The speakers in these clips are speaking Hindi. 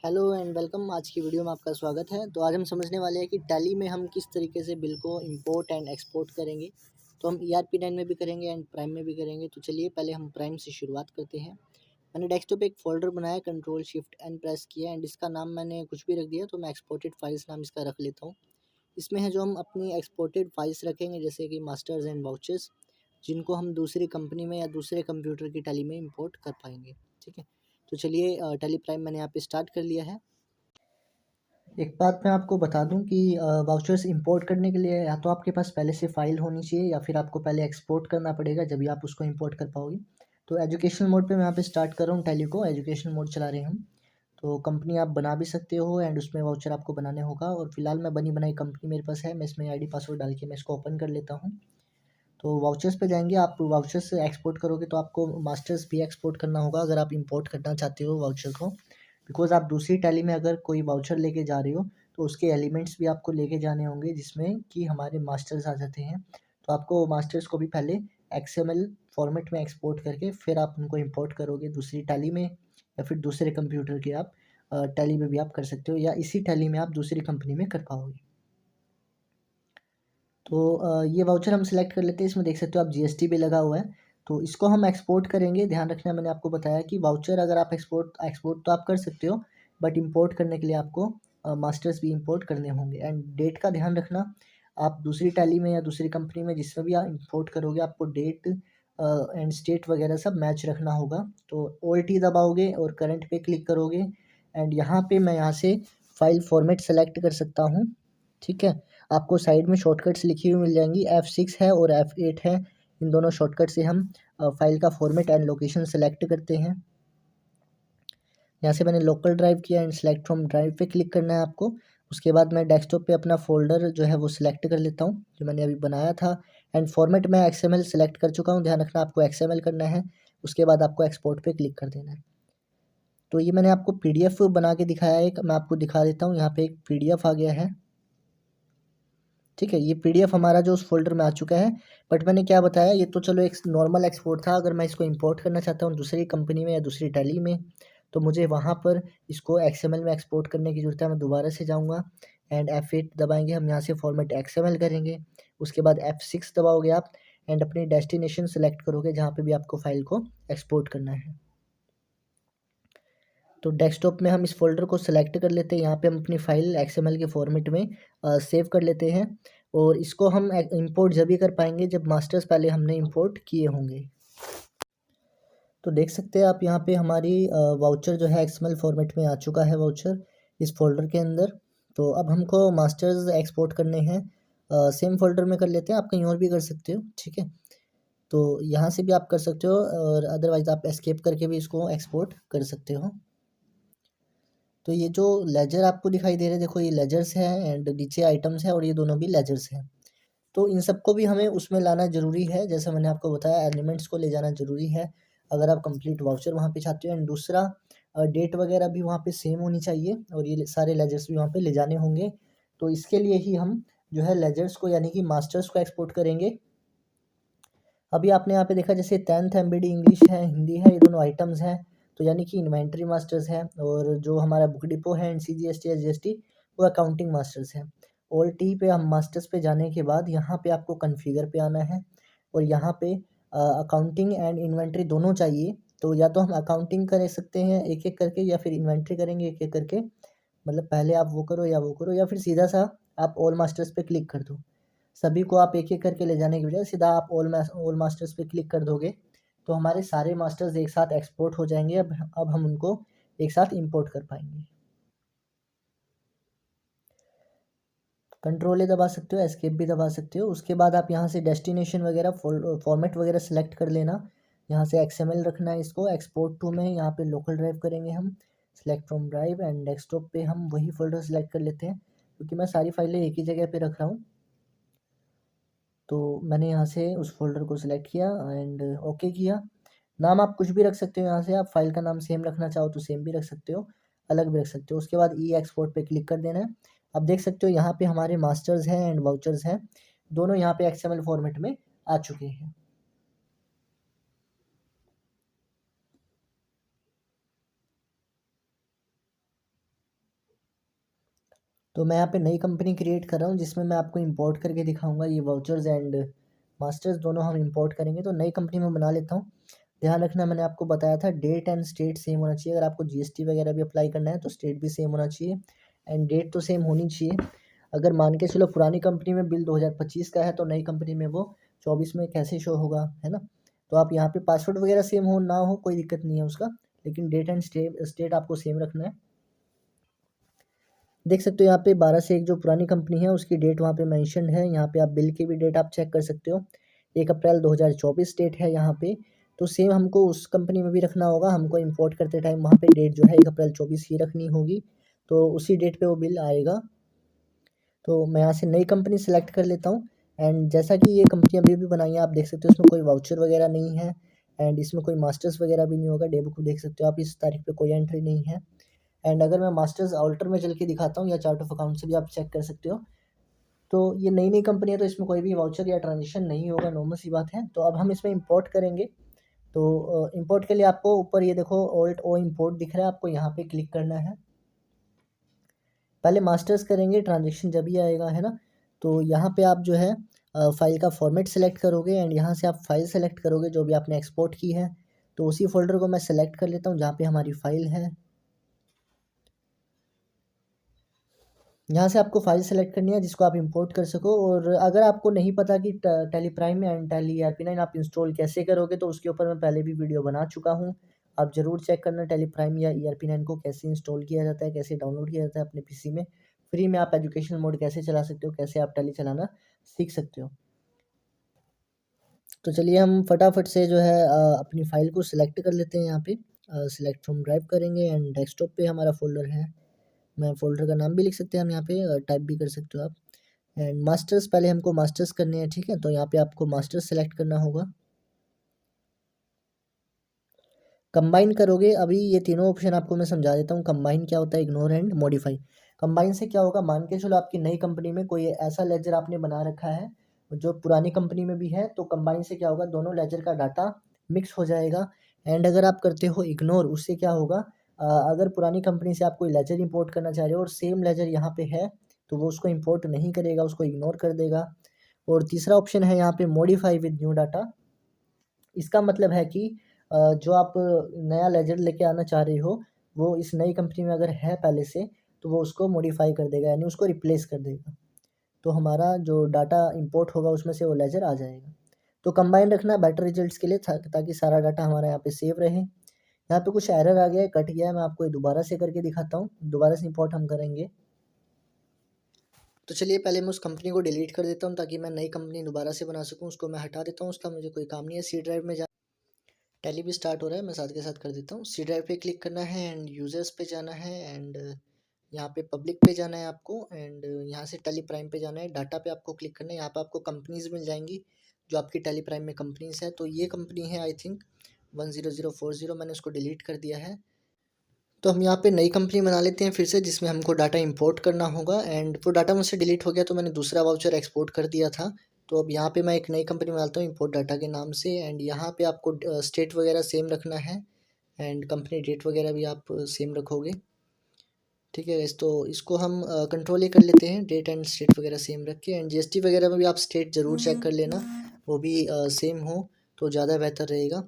Hello and welcome. आज की वीडियो में आपका स्वागत है। तो आज हम समझने वाले हैं कि टैली में हम किस तरीके से बिल को इंपोर्ट एंड एक्सपोर्ट करेंगे। तो हम ERP9 में भी करेंगे एंड प्राइम में भी करेंगे। तो चलिए पहले हम प्राइम से शुरुआत करते हैं। मैंने डेस्कटॉप पे एक फ़ोल्डर बनाया, कंट्रोल शिफ्ट एन प्रेस किया एंड इसका नाम मैंने कुछ भी रख दिया। तो मैं एक्सपोर्टेड फाइल्स नाम इसका रख लेता हूँ। इसमें है जो हम अपनी एक्सपोर्टेड फाइल्स रखेंगे, जैसे कि मास्टर्स एंड वाउचर्स, जिनको हम दूसरी कंपनी में या दूसरे कंप्यूटर की टैली में इंपोर्ट कर पाएंगे। ठीक है, तो चलिए टैली प्राइम मैंने यहाँ पे स्टार्ट कर लिया है। एक बात मैं आपको बता दूं कि वाउचर्स इंपोर्ट करने के लिए या तो आपके पास पहले से फ़ाइल होनी चाहिए या फिर आपको पहले एक्सपोर्ट करना पड़ेगा, जब भी आप उसको इंपोर्ट कर पाओगे। तो एजुकेशनल मोड पे मैं यहाँ पे स्टार्ट कर रहा हूँ टैली को। एजुकेशनल मोड चला रहे हैं हम। तो कंपनी आप बना भी सकते हो एंड उसमें वाउचर आपको बनाने होगा। और फिलहाल मैं बनी बनाई कंपनी मेरे पास है, मैं इसमें ID पासवर्ड डाल के मैं इसको ओपन कर लेता हूँ। तो वाउचर्स पे जाएंगे, आप वाउचर्स से एक्सपोर्ट करोगे तो आपको मास्टर्स भी एक्सपोर्ट करना होगा अगर आप इंपोर्ट करना चाहते हो वाउचर को। बिकॉज आप दूसरी टैली में अगर कोई वाउचर लेके जा रहे हो तो उसके एलिमेंट्स भी आपको लेके जाने होंगे, जिसमें कि हमारे मास्टर्स आ जाते हैं। तो आपको मास्टर्स को भी पहले XML फॉर्मेट में एक्सपोर्ट करके फिर आप उनको इंपोर्ट करोगे दूसरी टैली में, या फिर दूसरे कंप्यूटर के आप टैली में भी आप कर सकते हो, या इसी टैली में आप दूसरी कंपनी में कर पाओगे। तो ये वाउचर हम सिलेक्ट कर लेते हैं। इसमें देख सकते हो आप GST भी लगा हुआ है। तो इसको हम एक्सपोर्ट करेंगे। ध्यान रखना, मैंने आपको बताया कि वाउचर अगर आप एक्सपोर्ट एक्सपोर्ट तो आप कर सकते हो, बट इंपोर्ट करने के लिए आपको मास्टर्स भी इंपोर्ट करने होंगे। एंड डेट का ध्यान रखना, आप दूसरी टैली में या दूसरी कंपनी में जिसमें भी आप इंपोर्ट करोगे आपको डेट एंड स्टेट वगैरह सब मैच रखना होगा। तो Alt दबाओगे और करंट पे क्लिक करोगे एंड यहाँ पे मैं यहाँ से फाइल फॉर्मेट सेलेक्ट कर सकता हूँ। ठीक है, आपको साइड में शॉर्टकट्स लिखी हुई मिल जाएंगी, F6 है और F8 है। इन दोनों शॉर्टकट से हम फाइल का फॉर्मेट एंड लोकेशन सेलेक्ट करते हैं। यहाँ से मैंने लोकल ड्राइव किया एंड सेलेक्ट फ्रॉम ड्राइव पे क्लिक करना है आपको। उसके बाद मैं डेस्कटॉप पे अपना फोल्डर जो है वो सिलेक्ट कर लेता हूँ, जो मैंने अभी बनाया था। एंड फॉर्मेट मैं XML सेलेक्ट कर चुका हूँ। ध्यान रखना, आपको XML करना है। उसके बाद आपको एक्सपोर्ट पे क्लिक कर देना है। तो ये मैंने आपको PDF बना के दिखाया है, मैं आपको दिखा देता हूँ। यहाँ पे एक PDF आ गया है। ठीक है, ये PDF हमारा जो उस फ़ोल्डर में आ चुका है। बट मैंने क्या बताया, ये तो चलो एक नॉर्मल एक्सपोर्ट था। अगर मैं इसको इंपोर्ट करना चाहता हूँ दूसरी कंपनी में या दूसरी टैली में, तो मुझे वहाँ पर इसको XML में एक्सपोर्ट करने की ज़रूरत है। मैं दोबारा से जाऊँगा एंड F8 दबाएंगे, हम यहाँ से फॉर्मेट XML करेंगे। उसके बाद F6 दबाओगे आप एंड अपनी डेस्टिनेशन सेलेक्ट करोगे जहाँ पे भी आपको फ़ाइल को एक्सपोर्ट करना है। तो डेस्कटॉप में हम इस फ़ोल्डर को सेलेक्ट कर लेते हैं। यहाँ पे हम अपनी फ़ाइल XML के फॉर्मेट में सेव कर लेते हैं। और इसको हम इंपोर्ट जब भी कर पाएंगे जब मास्टर्स पहले हमने इंपोर्ट किए होंगे। तो देख सकते हैं आप यहाँ पे हमारी वाउचर जो है XML फॉर्मेट में आ चुका है वाउचर इस फोल्डर के अंदर। तो अब हमको मास्टर्स एक्सपोर्ट करने हैं, सेम फोल्डर में कर लेते हैं। आप कहीं और भी कर सकते हो, ठीक है। तो यहाँ से भी आप कर सकते हो और अदरवाइज़ आप एस्केप करके भी इसको एक्सपोर्ट कर सकते हो। तो ये जो लेजर आपको दिखाई दे रहे हैं, देखो ये लेजर्स है एंड नीचे आइटम्स है और ये दोनों भी लेजर्स हैं। तो इन सबको भी हमें उसमें लाना ज़रूरी है। जैसे मैंने आपको बताया, एलिमेंट्स को ले जाना ज़रूरी है अगर आप कंप्लीट वाउचर वहाँ पे चाहते हो। एंड दूसरा, डेट वगैरह भी वहाँ पे सेम होनी चाहिए और ये सारे लेजर्स भी वहाँ पे ले जाने होंगे। तो इसके लिए ही हम जो है लेजर्स को यानी कि मास्टर्स को एक्सपोर्ट करेंगे। अभी आपने यहाँ पे देखा, जैसे 10th MBD इंग्लिश है, हिंदी है, ये दोनों आइटम्स हैं। तो यानी कि इन्वेंट्री मास्टर्स है और जो हमारा बुक डिपो है एंड CGST या GST वो अकाउंटिंग मास्टर्स है। Alt T पे हम मास्टर्स पे जाने के बाद यहाँ पे आपको कन्फिगर पे आना है और यहाँ पे अकाउंटिंग एंड इन्वेंट्री दोनों चाहिए। तो या तो हम अकाउंटिंग कर सकते हैं एक एक करके, या फिर इन्वेंट्री करेंगे एक एक करके। मतलब पहले आप वो करो या वो करो, या फिर सीधा सा आप ऑल मास्टर्स पे क्लिक कर दो। सभी को आप एक एक करके ले जाने के बजाय सीधा आप ऑल मास्टर्स पे क्लिक कर दोगे तो हमारे सारे मास्टर्स एक साथ एक्सपोर्ट हो जाएंगे। अब हम उनको एक साथ इंपोर्ट कर पाएंगे। कंट्रोल ए दबा सकते हो, एस्केप भी दबा सकते हो। उसके बाद आप यहाँ से डेस्टिनेशन वगैरह फॉर्मेट वगैरह सेलेक्ट कर लेना। यहाँ से XML रखना है, इसको एक्सपोर्ट टू में यहाँ पे लोकल ड्राइव करेंगे हम, select from drive and desktop पे हम वही फोल्डर सेलेक्ट कर लेते हैं, क्योंकि मैं सारी फाइलें एक ही जगह पे रख रहा हूँ। तो मैंने यहाँ से उस फोल्डर को सिलेक्ट किया एंड ओके किया। नाम आप कुछ भी रख सकते हो। यहाँ से आप फाइल का नाम सेम रखना चाहो तो सेम भी रख सकते हो, अलग भी रख सकते हो। उसके बाद एक्सपोर्ट पे क्लिक कर देना है। अब देख सकते हो यहाँ पे हमारे मास्टर्स हैं एंड वाउचर्स हैं, दोनों यहाँ पे XML फॉर्मेट में आ चुके हैं। तो मैं यहाँ पे नई कंपनी क्रिएट कर रहा हूँ जिसमें मैं आपको इंपोर्ट करके दिखाऊंगा। ये वाउचर्स एंड मास्टर्स दोनों हम इंपोर्ट करेंगे। तो नई कंपनी में बना लेता हूँ। ध्यान रखना, मैंने आपको बताया था डेट एंड स्टेट सेम होना चाहिए। अगर आपको जीएसटी वगैरह भी अप्लाई करना है तो स्टेट भी सेम होना चाहिए एंड डेट तो सेम होनी चाहिए। अगर मान के चलो पुरानी कंपनी में बिल 2025 का है तो नई कंपनी में वो 24 में कैसे शो होगा, है ना। तो आप यहाँ पे पासवर्ड वगैरह सेम हो ना हो कोई दिक्कत नहीं है उसका, लेकिन डेट एंड स्टेट आपको सेम रखना है। देख सकते हो यहाँ पे 12 से 1 जो पुरानी कंपनी है उसकी डेट वहाँ पे मेंशन है। यहाँ पे आप बिल की भी डेट आप चेक कर सकते हो, 1 अप्रैल 2024 डेट है यहाँ पे। तो सेम हमको उस कंपनी में भी रखना होगा। हमको इंपोर्ट करते टाइम वहाँ पे डेट जो है 1 अप्रैल 24 ही रखनी होगी, तो उसी डेट पे वो बिल आएगा। तो मैं यहाँ से नई कंपनी सेलेक्ट कर लेता हूँ। एंड जैसा कि ये कंपनी अभी भी बनाई है, आप देख सकते हो इसमें कोई वाउचर वगैरह नहीं है एंड इसमें कोई मास्टर्स वगैरह भी नहीं होगा। डे बुक देख सकते हो आप, इस तारीख पे कोई एंट्री नहीं है। एंड अगर मैं मास्टर्स ऑल्टर में चल के दिखाता हूँ या चार्ट ऑफ अकाउंट से भी आप चेक कर सकते हो, तो ये नई नई कंपनी है तो इसमें कोई भी वाउचर या ट्रांजेक्शन नहीं होगा, नॉर्मल सी बात है। तो अब हम इसमें इंपोर्ट करेंगे। तो इंपोर्ट के लिए आपको ऊपर ये देखो ऑल्ट ओ इंपोर्ट दिख रहा है, आपको यहाँ पे क्लिक करना है। पहले मास्टर्स करेंगे, ट्रांजेक्शन जब ही आएगा, है ना। तो यहाँ पे आप जो है फाइल का फॉर्मेट सेलेक्ट करोगे एंड यहाँ से आप फाइल सेलेक्ट करोगे जो भी आपने एक्सपोर्ट की है। तो उसी फोल्डर को मैं सेलेक्ट कर लेता हूँ जहाँ पे हमारी फाइल है। यहाँ से आपको फाइल सेलेक्ट करनी है जिसको आप इंपोर्ट कर सको। और अगर आपको नहीं पता कि tally prime and tally ERP9 आप इंस्टॉल कैसे करोगे, तो उसके ऊपर मैं पहले भी वीडियो बना चुका हूँ। आप ज़रूर चेक करना टैली प्राइम या ERP9 को कैसे इंस्टॉल किया जाता है, कैसे डाउनलोड किया जाता है अपने पीसी में। फ्री में आप एजुकेशनल मोड कैसे चला सकते हो, कैसे आप टैली चलाना सीख सकते हो। तो चलिए हम फटाफट से जो है अपनी फ़ाइल को सिलेक्ट कर लेते हैं। यहाँ पे सिलेक्ट फ्रॉम ड्राइव करेंगे एंड डेस्कटॉप पे हमारा फ़ोल्डर है। मैं फ़ोल्डर का नाम भी लिख सकते हैं हम यहाँ पे, टाइप भी कर सकते हो आप। एंड मास्टर्स पहले हमको मास्टर्स करने हैं, ठीक है। तो यहाँ पे आपको मास्टर्स सेलेक्ट करना होगा। कंबाइन करोगे, अभी ये तीनों ऑप्शन आपको मैं समझा देता हूँ। कंबाइन क्या होता है, इग्नोर एंड मॉडिफाई। कंबाइन से क्या होगा, मान के चलो आपकी नई कंपनी में कोई ऐसा लेजर आपने बना रखा है जो पुरानी कंपनी में भी है, तो कंबाइन से क्या होगा, दोनों लेजर का डाटा मिक्स हो जाएगा। एंड अगर आप करते हो इग्नोर, उससे क्या होगा, अगर पुरानी कंपनी से आप कोई लेजर इंपोर्ट करना चाह रहे हो और सेम लेजर यहाँ पे है, तो वो उसको इंपोर्ट नहीं करेगा, उसको इग्नोर कर देगा। और तीसरा ऑप्शन है यहाँ पे मॉडिफाई विद न्यू डाटा। इसका मतलब है कि जो आप नया लेजर लेके आना चाह रहे हो, वो इस नई कंपनी में अगर है पहले से, तो वो उसको मॉडिफाई कर देगा, यानी उसको रिप्लेस कर देगा। तो हमारा जो डाटा इंपोर्ट होगा उसमें से वो लेजर आ जाएगा। तो कंबाइन रखना बेटर रिजल्ट्स के लिए ताकि सारा डाटा हमारा यहाँ पे सेव रहे। यहाँ पे कुछ एरर आ गया है, कट गया है, मैं आपको ये दोबारा से करके दिखाता हूँ। दोबारा से इंपोर्ट हम करेंगे। तो चलिए पहले मैं उस कंपनी को डिलीट कर देता हूँ ताकि मैं नई कंपनी दोबारा से बना सकूँ। उसको मैं हटा देता हूँ, उसका मुझे कोई काम नहीं है। सी ड्राइव में टैली भी स्टार्ट हो रहा है, मैं साथ के साथ कर देता हूँ। सी ड्राइव पे क्लिक करना है एंड यूज़र्स पे जाना है एंड यहाँ पे पब्लिक पे जाना है आपको एंड यहाँ से टैली प्राइम पे जाना है। डाटा पे आपको क्लिक करना है। यहाँ पे आपको कंपनीज मिल जाएंगी जो आपकी टैली प्राइम में कंपनीज है। तो ये कंपनी है आई थिंक 10040, मैंने उसको डिलीट कर दिया है। तो हम यहाँ पे नई कंपनी बना लेते हैं फिर से, जिसमें हमको डाटा इंपोर्ट करना होगा। एंड वो डाटा मुझसे डिलीट हो गया तो मैंने दूसरा वाउचर एक्सपोर्ट कर दिया था। तो अब यहाँ पे मैं एक नई कंपनी बनाता हूँ इंपोर्ट डाटा के नाम से। एंड यहाँ पे आपको स्टेट वगैरह सेम रखना है एंड कंपनी डेट वगैरह भी आप सेम रखोगे, ठीक है। इस तो इसको हम कंट्रोल ए कर लेते हैं, डेट एंड स्टेट वगैरह सेम रख के। एंड जीएसटी वगैरह में भी आप स्टेट ज़रूर चेक कर लेना, वो भी सेम हो तो ज़्यादा बेहतर रहेगा।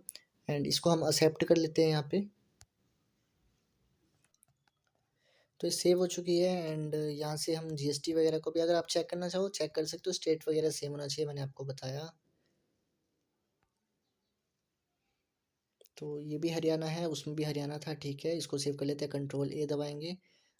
एंड इसको हम एक्सेप्ट कर लेते हैं यहाँ पे। तो ये सेव हो चुकी है। एंड यहाँ से हम जीएसटी वगैरह को भी अगर आप चेक करना चाहो चेक कर सकते हो। स्टेट वगैरह सेम होना चाहिए, मैंने आपको बताया। तो ये भी हरियाणा है, उसमें भी हरियाणा था, ठीक है। इसको सेव कर लेते हैं, कंट्रोल ए दबाएंगे।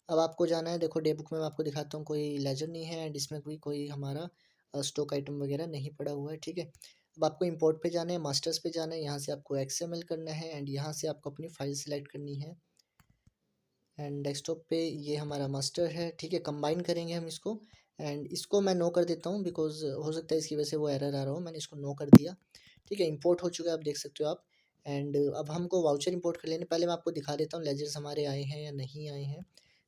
अब आपको जाना है, देखो डे बुक में मैं आपको दिखाता हूँ, कोई लेजर नहीं है एंड इसमें कोई हमारा स्टॉक आइटम वगैरह नहीं पड़ा हुआ है, ठीक है। अब आपको इंपोर्ट पे जाना है, मास्टर्स पे जाना है, यहाँ से आपको एक्सएमएल करना है एंड यहाँ से आपको अपनी फाइल सेलेक्ट करनी है। एंड डेस्कटॉप पे ये हमारा मास्टर है, ठीक है। कंबाइन करेंगे हम इसको एंड इसको मैं नो कर देता हूँ बिकॉज हो सकता है इसकी वजह से वो एरर आ रहा हो। मैंने इसको नो कर दिया, ठीक है। इंपोर्ट हो चुका है, आप देख सकते हो आप। एंड अब हमको वाउचर इंपोर्ट कर लेने, पहले मैं आपको दिखा देता हूँ लेजर्स हमारे आए हैं या नहीं आए हैं।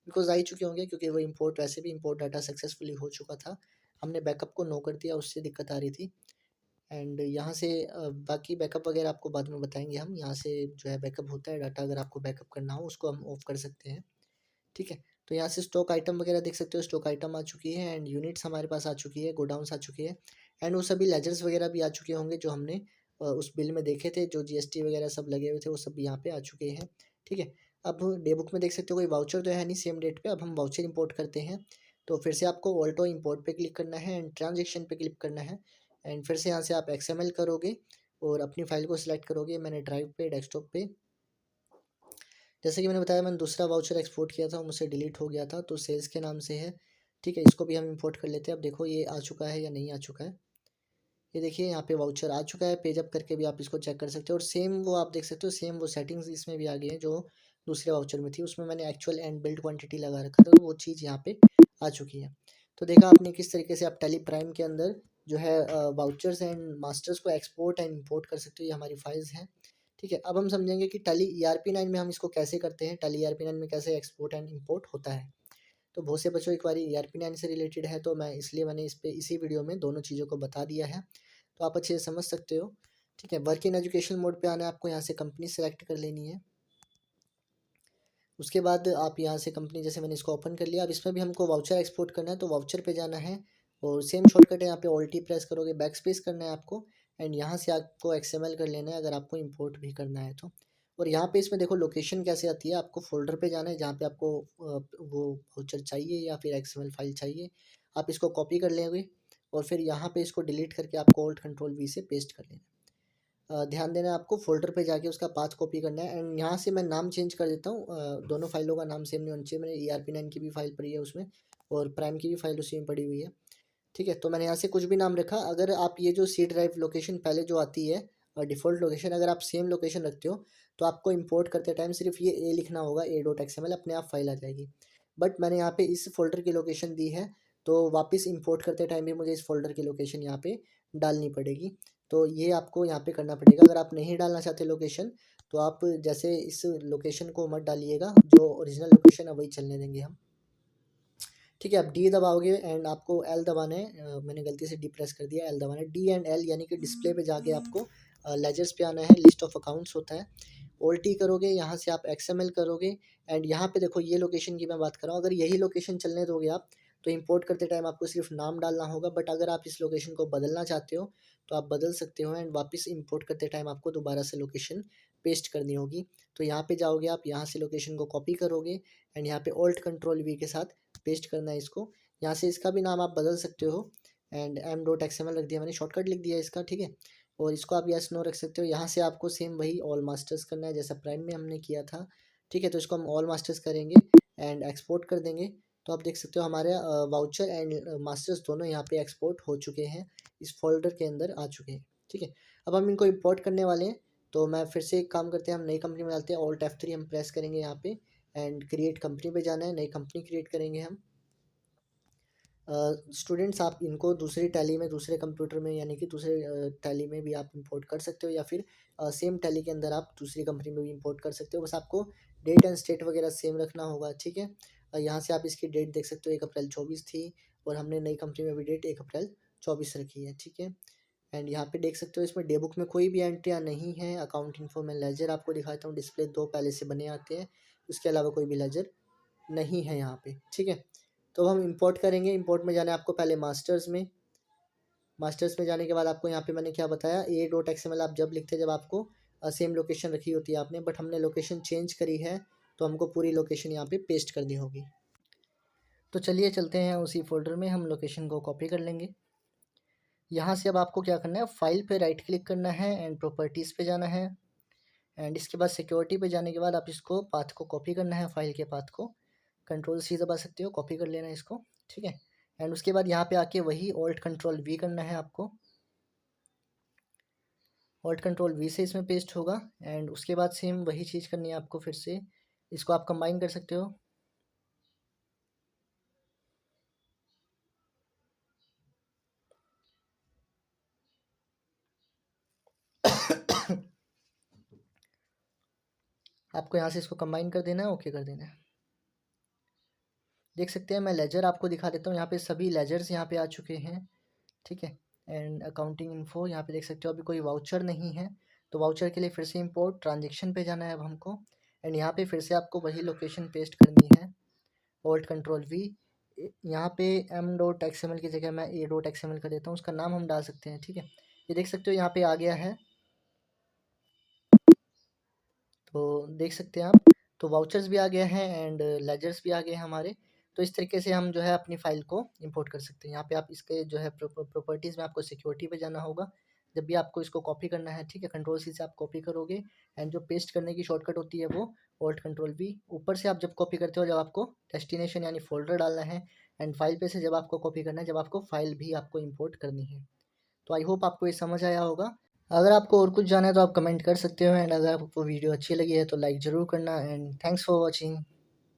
बिकॉज आ ही चुके होंगे क्योंकि वो इंपोर्ट, वैसे भी इंपोर्ट डाटा सक्सेसफुली हो चुका था। हमने बैकअप को नो कर दिया, उससे दिक्कत आ रही थी। एंड यहाँ से बाकी बैकअप वगैरह आपको बाद में बताएंगे हम। यहाँ से जो है बैकअप होता है डाटा, अगर आपको बैकअप करना हो उसको हम ऑफ कर सकते हैं, ठीक है। तो यहाँ से स्टॉक आइटम वगैरह देख सकते हो, स्टॉक आइटम आ चुकी है एंड यूनिट्स हमारे पास आ चुकी है, गोडाउन्स आ चुकी है एंड वो सभी लेजर्स वगैरह भी आ चुके होंगे जो हमने उस बिल में देखे थे, जो जीएसटी वगैरह सब लगे हुए थे वो सब यहाँ पे आ चुके हैं। ठीक है, अब डे बुक में देख सकते हो कोई वाउचर तो है नहीं सेम डेट पे। अब हम वाउचर इंपोर्ट करते हैं, तो फिर से आपको ऑल्टो इंपोर्ट पे क्लिक करना है एंड ट्रांजेक्शन पे क्लिक करना है एंड फिर से यहाँ से आप XML करोगे और अपनी फाइल को सिलेक्ट करोगे। मैंने ड्राइव पे, डेस्कटॉप पे, जैसे कि मैंने बताया, मैंने दूसरा वाउचर एक्सपोर्ट किया था, मुझसे डिलीट हो गया था, तो सेल्स के नाम से है। ठीक है, इसको भी हम इंपोर्ट कर लेते हैं। अब देखो ये आ चुका है या नहीं आ चुका है। ये देखिए यहाँ पे वाउचर आ चुका है, पेज अप करके भी आप इसको चेक कर सकते हो और सेम वो आप देख सकते हो, सेम वो सेटिंग्स इसमें भी आ गई हैं जो दूसरे वाउचर में थी। उसमें मैंने एक्चुअल एंड बिल्ड क्वांटिटी लगा रखा था, तो वो चीज़ यहाँ पे आ चुकी है। तो देखा आपने किस तरीके से आप टेली प्राइम के अंदर जो है वाउचर्स एंड मास्टर्स को एक्सपोर्ट एंड इम्पोर्ट कर सकते हो। ये हमारी फाइल्स हैं। ठीक है, अब हम समझेंगे कि टैली ERP9 में हम इसको कैसे करते हैं, टैली ERP9 में कैसे एक्सपोर्ट एंड इम्पोर्ट होता है। तो बहुत से बच्चों एक बार ERP9 से रिलेटेड है, तो मैं इसलिए मैंने इस पे इसी वीडियो में दोनों चीज़ों को बता दिया है, तो आप अच्छे से समझ सकते हो। ठीक है, वर्क इन एजुकेशन मोड पे आना है आपको, यहाँ से कंपनी सेलेक्ट कर लेनी है। उसके बाद आप यहाँ से कंपनी, जैसे मैंने इसको ओपन कर लिया, अब इसमें भी हमको वाउचर एक्सपोर्ट करना है, तो वाउचर पे जाना है और सेम शॉर्टकट है, यहाँ पे ऑल्टी प्रेस करोगे, बैक स्पेस करना है आपको एंड यहाँ से आपको XML कर लेना है अगर आपको इंपोर्ट भी करना है तो। और यहाँ पे इसमें देखो लोकेशन कैसे आती है, आपको फोल्डर पे जाना है जहाँ पे आपको वो वाउचर चाहिए या फिर XML फाइल चाहिए। आप इसको कॉपी कर लेंगे और फिर यहाँ पे इसको डिलीट करके आपको Alt+Ctrl+V से पेस्ट कर लेना है। ध्यान देना है आपको फोल्डर पे जाके उसका पाथ कॉपी करना है एंड यहाँ से मैं नाम चेंज कर देता हूँ। दोनों फाइलों का नाम सेम नहीं होना चाहिए। मैंने ERP9 की भी फाइल पड़ी है उसमें और प्राइम की भी फाइल उसी में पड़ी हुई है। ठीक है, तो मैंने यहाँ से कुछ भी नाम रखा। अगर आप ये जो C ड्राइव लोकेशन पहले जो आती है और डिफ़ॉल्ट लोकेशन, अगर आप सेम लोकेशन रखते हो तो आपको इंपोर्ट करते टाइम सिर्फ ये A लिखना होगा, A.xml, अपने आप फाइल आ जाएगी। बट मैंने यहाँ पे इस फोल्डर की लोकेशन दी है, तो वापस इंपोर्ट करते टाइम भी मुझे इस फोल्डर की लोकेशन यहाँ पे डालनी पड़ेगी। तो ये आपको यहाँ पे करना पड़ेगा। अगर आप नहीं डालना चाहते लोकेशन, तो आप जैसे इस लोकेशन को मत डालिएगा, जो ओरिजिनल लोकेशन है वही चलने देंगे हम। ठीक है, आप D दबाओगे एंड आपको L दबाना है। मैंने गलती से D प्रेस कर दिया, L दबाना है। D एंड L यानी कि डिस्प्ले पे जाके आपको लेजर्स पे आना है, लिस्ट ऑफ अकाउंट्स होता है। Alt करोगे, यहाँ से आप XML करोगे एंड यहाँ पे देखो ये लोकेशन की मैं बात कर रहा हूँ। अगर यही लोकेशन चलने दोगे आप, तो इंपोर्ट करते टाइम आपको सिर्फ नाम डालना होगा। बट अगर आप इस लोकेशन को बदलना चाहते हो तो आप बदल सकते हो एंड वापस इंपोर्ट करते टाइम आपको दोबारा से लोकेशन पेस्ट करनी होगी। तो यहाँ पे जाओगे आप, यहाँ से लोकेशन को कॉपी करोगे एंड यहाँ पे Alt+Ctrl+V के साथ पेस्ट करना है इसको। यहाँ से इसका भी नाम आप बदल सकते हो एंड m.xml रख दिया मैंने, शॉर्टकट लिख दिया इसका। ठीक है, और इसको आप यस नो रख सकते हो। यहाँ से आपको सेम वही ऑल मास्टर्स करना है जैसा प्राइम में हमने किया था। ठीक है, तो इसको हम ऑल मास्टर्स करेंगे एंड एक्सपोर्ट कर देंगे। तो आप देख सकते हो हमारे वाउचर एंड मास्टर्स दोनों यहाँ पे एक्सपोर्ट हो चुके हैं, इस फोल्डर के अंदर आ चुके हैं। ठीक है, अब हम इनको इम्पोर्ट करने वाले हैं, तो मैं फिर से एक काम करते हैं, हम नई कंपनी में डालते हैं। Alt+F3 हम प्रेस करेंगे यहाँ पे एंड क्रिएट कंपनी पे जाना है, नई कंपनी क्रिएट करेंगे हम। स्टूडेंट्स आप इनको दूसरी टैली में, दूसरे कंप्यूटर में, यानी कि दूसरे टैली में भी आप इंपोर्ट कर सकते हो या फिर सेम टैली के अंदर आप दूसरी कंपनी में भी इंपोर्ट कर सकते हो। बस आपको डेट एंड स्टेट वगैरह सेम रखना होगा। ठीक है, यहाँ से आप इसकी डेट देख सकते हो, 1 अप्रैल 24 थी और हमने नई कंपनी में भी डेट 1 अप्रैल 24 रखी है। ठीक है, एंड यहाँ पे देख सकते हो इसमें डे बुक में कोई भी एंट्रियाँ नहीं है। अकाउंट इन्फो में लेजर आपको दिखाता हूँ, डिस्प्ले 2 पहले से बने आते हैं, उसके अलावा कोई भी लेजर नहीं है यहाँ पे। ठीक है, तो हम इंपोर्ट करेंगे। इंपोर्ट में जाना है आपको पहले मास्टर्स में। मास्टर्स में जाने के बाद आपको यहाँ पे मैंने क्या बताया, A.xml आप जब लिखते हैं जब आपको सेम लोकेशन रखी होती है आपने, बट हमने लोकेशन चेंज करी है तो हमको पूरी लोकेशन यहाँ पे पेस्ट करनी होगी। तो चलिए चलते हैं उसी फोल्डर में, हम लोकेशन को कॉपी कर लेंगे। यहाँ से अब आपको क्या करना है, फाइल पे राइट क्लिक करना है एंड प्रॉपर्टीज़ पे जाना है एंड इसके बाद सिक्योरिटी पे जाने के बाद आप इसको पाथ को कॉपी करना है, फाइल के पाथ को Ctrl+C दबा सकते हो, कॉपी कर लेना है इसको। ठीक है, एंड उसके बाद यहाँ पे आके वही Alt+Ctrl+V करना है आपको। Alt+Ctrl+V से इसमें पेस्ट होगा एंड उसके बाद सेम वही चीज़ करनी है आपको फिर से। इसको आप कंबाइन कर सकते हो। आपको यहाँ से इसको कंबाइन कर देना है, ओके कर देना है। देख सकते हैं, मैं लेजर आपको दिखा देता हूँ। यहाँ पे सभी लेजर्स यहाँ पे आ चुके हैं। ठीक है, एंड अकाउंटिंग इन्फो यहाँ पे देख सकते हो, अभी कोई वाउचर नहीं है, तो वाउचर के लिए फिर से इंपोर्ट ट्रांजेक्शन पे जाना है अब हमको एंड यहाँ पे फिर से आपको वही लोकेशन पेस्ट करनी है ऑल्ट कंट्रोल वी। यहाँ पे m.xml की जगह मैं a.xml कर देता हूँ, उसका नाम हम डाल सकते हैं, ठीक है। ये देख सकते हो यहाँ पे आ गया है, तो देख सकते हैं आप, तो वाउचर्स भी आ गया है एंड लेजर्स भी आ गए हैं हमारे। तो इस तरीके से हम जो है अपनी फ़ाइल को इंपोर्ट कर सकते हैं। यहाँ पे आप इसके जो है प्रॉपर्टीज़ में आपको सिक्योरिटी पे जाना होगा। जब भी आपको इसको कॉपी करना है, ठीक है, कंट्रोल सी से आप कॉपी करोगे एंड जो पेस्ट करने की शॉर्टकट होती है वो ऑल्ट कंट्रोल वी। ऊपर से आप जब कॉपी करते हो, जब आपको डेस्टिनेशन यानी फ़ोल्डर डालना है, एंड फाइल पे से जब आपको कॉपी करना है, जब आपको फ़ाइल भी आपको इंपोर्ट करनी है। तो आई होप आपको ये समझ आया होगा। अगर आपको और कुछ जानना है तो आप कमेंट कर सकते हो, एंड अगर आपको वीडियो अच्छी लगी है तो लाइक ज़रूर करना, एंड थैंक्स फॉर वॉचिंग।